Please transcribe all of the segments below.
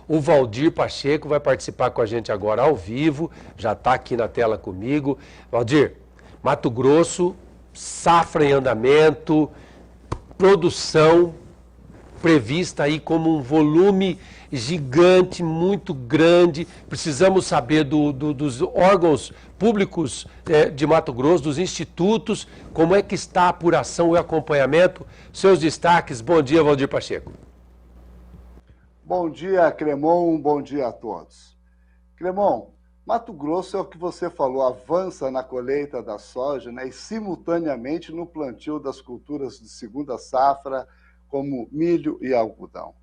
O Valdir Pacheco vai participar com a gente agora ao vivo, já está aqui na tela comigo. Valdir, Mato Grosso, safra em andamento, produção prevista aí como um volume gigante, muito grande. Precisamos saber dos órgãos públicos de Mato Grosso, dos institutos, como é que está a apuração e acompanhamento. Seus destaques. Bom dia, Valdir Pacheco. Bom dia, Cremon, bom dia a todos. Cremon, Mato Grosso é o que você falou, avança na colheita da soja, né, e simultaneamente no plantio das culturas de segunda safra, como milho e algodão.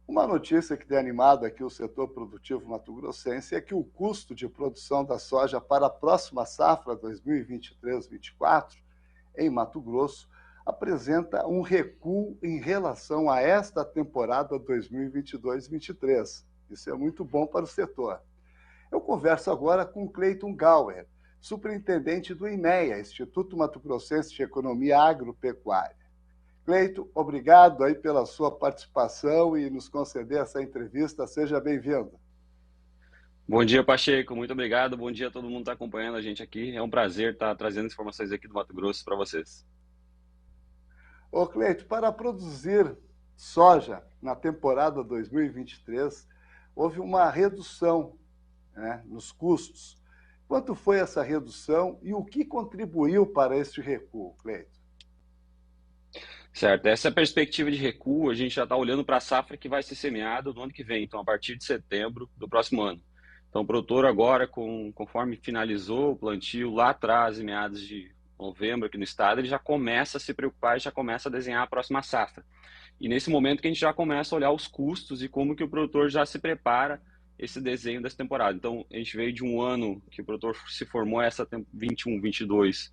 Uma notícia que tem animado aqui o setor produtivo mato-grossense é que o custo de produção da soja para a próxima safra 2023-24 em Mato Grosso apresenta um recuo em relação a esta temporada 2022-23. Isso é muito bom para o setor. Eu converso agora com Cleiton Gauer, superintendente do IMEA, Instituto Mato Grossense de Economia Agropecuária. Cleiton, obrigado aí pela sua participação e nos conceder essa entrevista. Seja bem-vindo. Bom dia, Pacheco. Muito obrigado. Bom dia a todo mundo que está acompanhando a gente aqui. É um prazer estar trazendo informações aqui do Mato Grosso para vocês. Ô, Cleiton, para produzir soja na temporada 2023, houve uma redução, né, nos custos. Quanto foi essa redução e o que contribuiu para este recuo, Cleiton? Certo. Essa perspectiva de recuo, a gente já está olhando para a safra que vai ser semeada no ano que vem, então a partir de setembro do próximo ano. Então o produtor agora, conforme finalizou o plantio lá atrás, em meados de novembro aqui no estado, ele já começa a se preocupar e já começa a desenhar a próxima safra. E nesse momento que a gente já começa a olhar os custos e como que o produtor já se prepara esse desenho dessa temporada. Então a gente veio de um ano que o produtor se formou essa 22,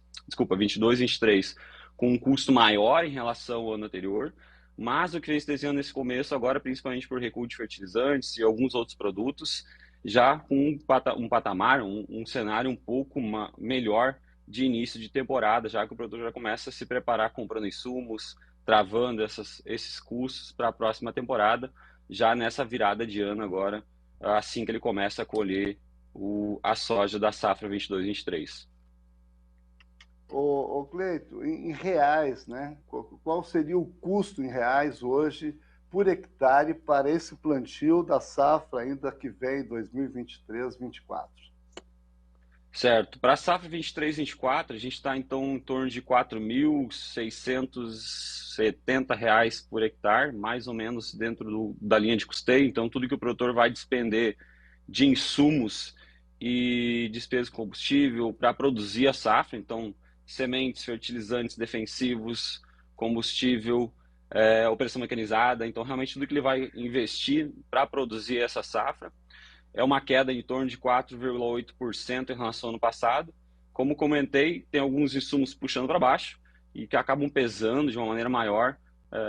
23, com um custo maior em relação ao ano anterior, mas o que vem se desenhando nesse começo agora, principalmente por recuo de fertilizantes e alguns outros produtos, já com um patamar, um cenário um pouco melhor de início de temporada, já que o produtor já começa a se preparar comprando insumos, travando esses custos para a próxima temporada, já nessa virada de ano agora, assim que ele começa a colher a soja da safra 22-23. Ô Cleiton, em reais, né? Qual seria o custo em reais hoje por hectare para esse plantio da safra ainda que vem 2023-24? Certo. Para a safra 23-24, a gente está então em torno de R$ 4.670 por hectare, mais ou menos dentro da linha de custeio. Então, tudo que o produtor vai despender de insumos e despesas de combustível para produzir a safra, então sementes, fertilizantes, defensivos, combustível, operação mecanizada, então realmente tudo que ele vai investir para produzir essa safra é uma queda em torno de 4,8% em relação ao ano passado. Como comentei, tem alguns insumos puxando para baixo e que acabam pesando de uma maneira maior,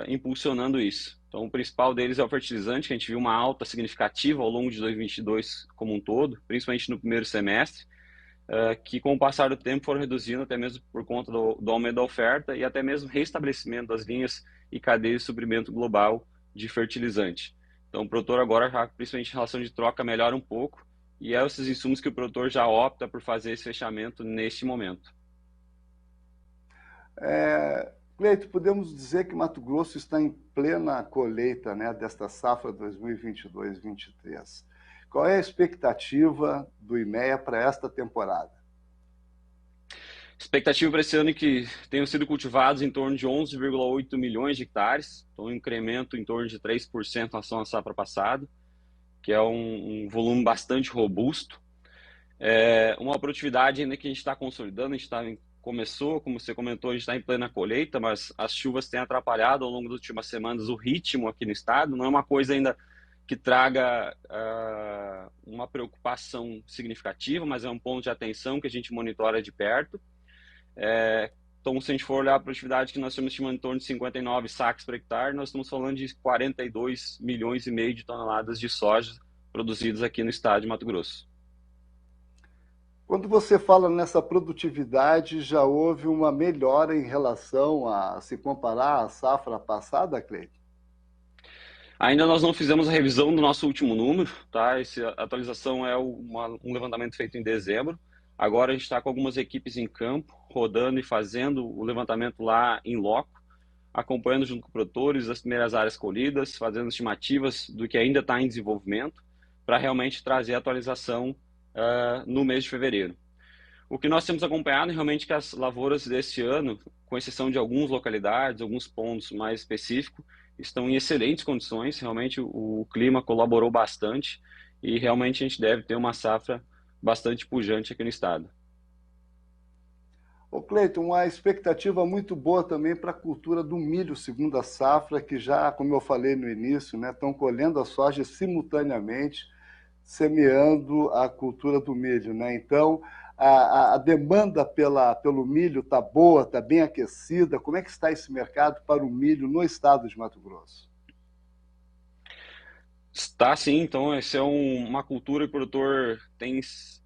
impulsionando isso. Então, o principal deles é o fertilizante, que a gente viu uma alta significativa ao longo de 2022 como um todo, principalmente no primeiro semestre, que com o passar do tempo foram reduzindo até mesmo por conta do aumento da oferta e até mesmo restabelecimento das linhas e cadeias de suprimento global de fertilizante. Então, o produtor agora, já, principalmente em relação de troca, melhora um pouco e é esses insumos que o produtor já opta por fazer esse fechamento neste momento. Cleiton, podemos dizer que Mato Grosso está em plena colheita, né, desta safra 2022-23. Qual é a expectativa do IMEA para esta temporada? Expectativa para esse ano é que tenham sido cultivados em torno de 11,8 milhões de hectares, então um incremento em torno de 3% em relação à safra passada, que é um volume bastante robusto. Uma produtividade ainda que a gente está consolidando, a gente começou, como você comentou, a gente está em plena colheita, mas as chuvas têm atrapalhado ao longo das últimas semanas o ritmo aqui no estado, não é uma coisa ainda que traga uma preocupação significativa, mas é um ponto de atenção que a gente monitora de perto. Então, se a gente for olhar a produtividade que nós estamos estimando em torno de 59 sacos por hectare, nós estamos falando de 42 milhões e meio de toneladas de soja produzidas aqui no estado de Mato Grosso. Quando você fala nessa produtividade, já houve uma melhora em relação a se comparar à safra passada, Cleiton? Ainda nós não fizemos a revisão do nosso último número, tá? Essa atualização é um levantamento feito em dezembro. Agora a gente está com algumas equipes em campo, rodando e fazendo o levantamento lá em loco, acompanhando junto com produtores as primeiras áreas colhidas, fazendo estimativas do que ainda está em desenvolvimento, para realmente trazer a atualização no mês de fevereiro. O que nós temos acompanhado realmente é que as lavouras desse ano, com exceção de algumas localidades, alguns pontos mais específicos, estão em excelentes condições. Realmente o clima colaborou bastante e realmente a gente deve ter uma safra bastante pujante aqui no estado. Ô Cleiton, uma expectativa muito boa também para a cultura do milho segunda safra, que já, como eu falei no início, né, estão colhendo a soja simultaneamente, semeando a cultura do milho, né? Então, a demanda pelo milho está boa, está bem aquecida. Como é que está esse mercado para o milho no estado de Mato Grosso? Está sim, então essa é uma cultura que o produtor tem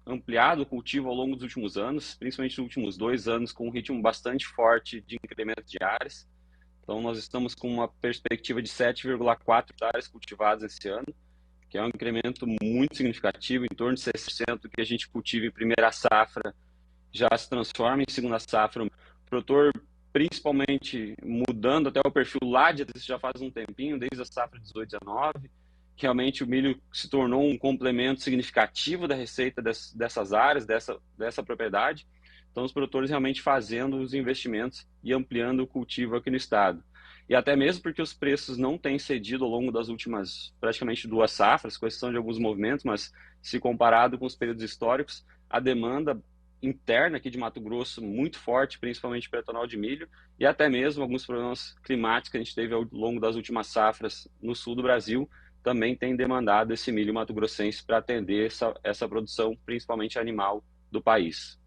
ampliado o cultivo ao longo dos últimos anos, principalmente nos últimos 2 anos, com um ritmo bastante forte de incremento de áreas. Então nós estamos com uma perspectiva de 7,4 hectares cultivados esse ano, que é um incremento muito significativo, em torno de 6% do que a gente cultiva em primeira safra já se transforma em segunda safra. O produtor, principalmente mudando até o perfil lá de já faz um tempinho, desde a safra 18/19, que realmente o milho se tornou um complemento significativo da receita dessas áreas, dessa propriedade. Então, os produtores realmente fazendo os investimentos e ampliando o cultivo aqui no estado. E até mesmo porque os preços não têm cedido ao longo das últimas praticamente 2 safras, com exceção de alguns movimentos, mas se comparado com os períodos históricos, a demanda interna aqui de Mato Grosso muito forte, principalmente para etanol de milho, e até mesmo alguns problemas climáticos que a gente teve ao longo das últimas safras no sul do Brasil, também tem demandado esse milho mato-grossense para atender essa produção, principalmente animal, do país.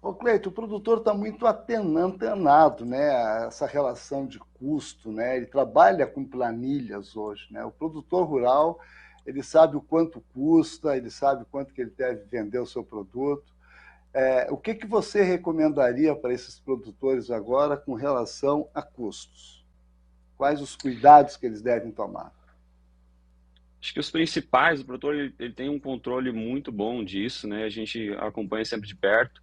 Ô Cleiton, o produtor está muito antenado, né, essa relação de custo, né? Ele trabalha com planilhas hoje, né? O produtor rural, ele sabe o quanto custa, ele sabe quanto que ele deve vender o seu produto. O que que você recomendaria para esses produtores agora com relação a custos? Quais os cuidados que eles devem tomar? Acho que os principais, o produtor ele tem um controle muito bom disso, né? A gente acompanha sempre de perto,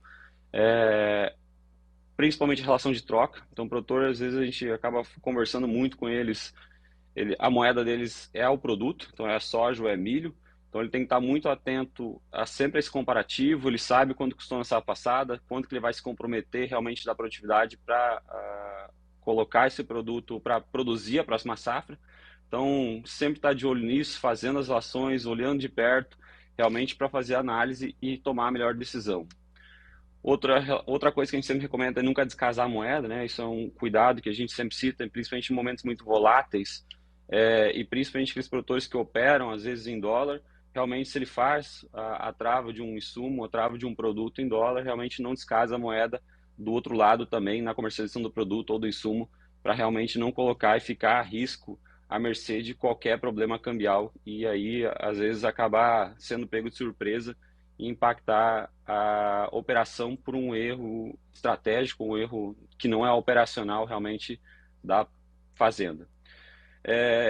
principalmente a relação de troca. Então, o produtor, às vezes, a gente acaba conversando muito com eles. A moeda deles é o produto, então é soja ou é milho. Então, ele tem que estar muito atento a sempre esse comparativo. Ele sabe quanto custou na safra passada, quanto que ele vai se comprometer realmente da produtividade para colocar esse produto para produzir a próxima safra. Então, sempre estar de olho nisso, fazendo as relações, olhando de perto, realmente para fazer a análise e tomar a melhor decisão. Outra coisa que a gente sempre recomenda é nunca descasar a moeda, né? Isso é um cuidado que a gente sempre cita, principalmente em momentos muito voláteis, e principalmente aqueles produtores que operam, às vezes, em dólar. Realmente, se ele faz a trava de um insumo, a trava de um produto em dólar, realmente não descasa a moeda do outro lado também na comercialização do produto ou do insumo, para realmente não colocar e ficar a risco, à mercê de qualquer problema cambial e aí, às vezes, acabar sendo pego de surpresa e impactar a operação por um erro estratégico, um erro que não é operacional realmente da fazenda.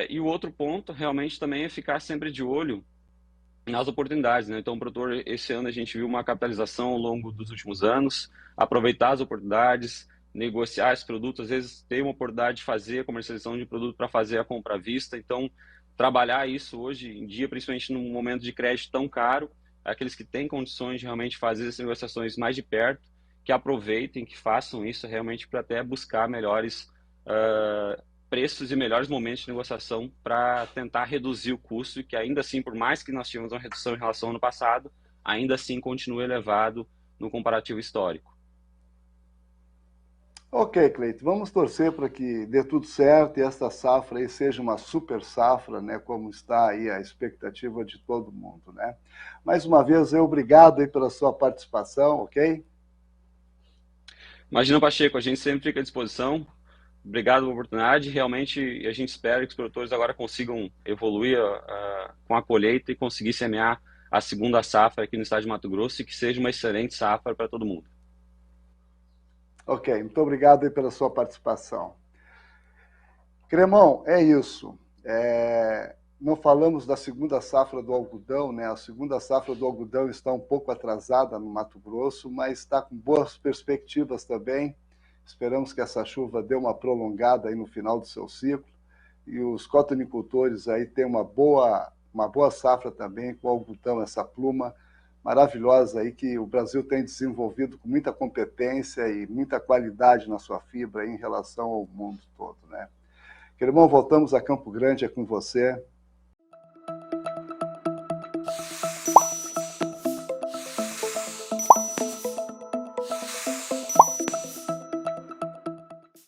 E o outro ponto realmente também é ficar sempre de olho nas oportunidades, né? Então, produtor, esse ano a gente viu uma capitalização ao longo dos últimos anos, aproveitar as oportunidades, negociar esse produto, às vezes tem uma oportunidade de fazer a comercialização de produto para fazer a compra à vista, então trabalhar isso hoje em dia, principalmente num momento de crédito tão caro, aqueles que têm condições de realmente fazer essas negociações mais de perto, que aproveitem, que façam isso realmente para até buscar melhores preços e melhores momentos de negociação para tentar reduzir o custo, que ainda assim, por mais que nós tivemos uma redução em relação ao ano passado, ainda assim continua elevado no comparativo histórico. Ok, Cleiton, vamos torcer para que dê tudo certo e esta safra aí seja uma super safra, né, como está aí a expectativa de todo mundo, né? Mais uma vez, obrigado aí pela sua participação, ok? Imagina, Pacheco, a gente sempre fica à disposição. Obrigado pela oportunidade. Realmente, a gente espera que os produtores agora consigam evoluir com a colheita e conseguir semear a segunda safra aqui no estado de Mato Grosso e que seja uma excelente safra para todo mundo. Ok, muito obrigado aí pela sua participação. Cremão, é isso. Não falamos da segunda safra do algodão, né? A segunda safra do algodão está um pouco atrasada no Mato Grosso, mas está com boas perspectivas também. Esperamos que essa chuva dê uma prolongada aí no final do seu ciclo e os cotonicultores aí tenham uma boa safra também com o algodão, essa pluma maravilhosa aí que o Brasil tem desenvolvido com muita competência e muita qualidade na sua fibra em relação ao mundo todo, né? Irmão, voltamos a Campo Grande, é com você.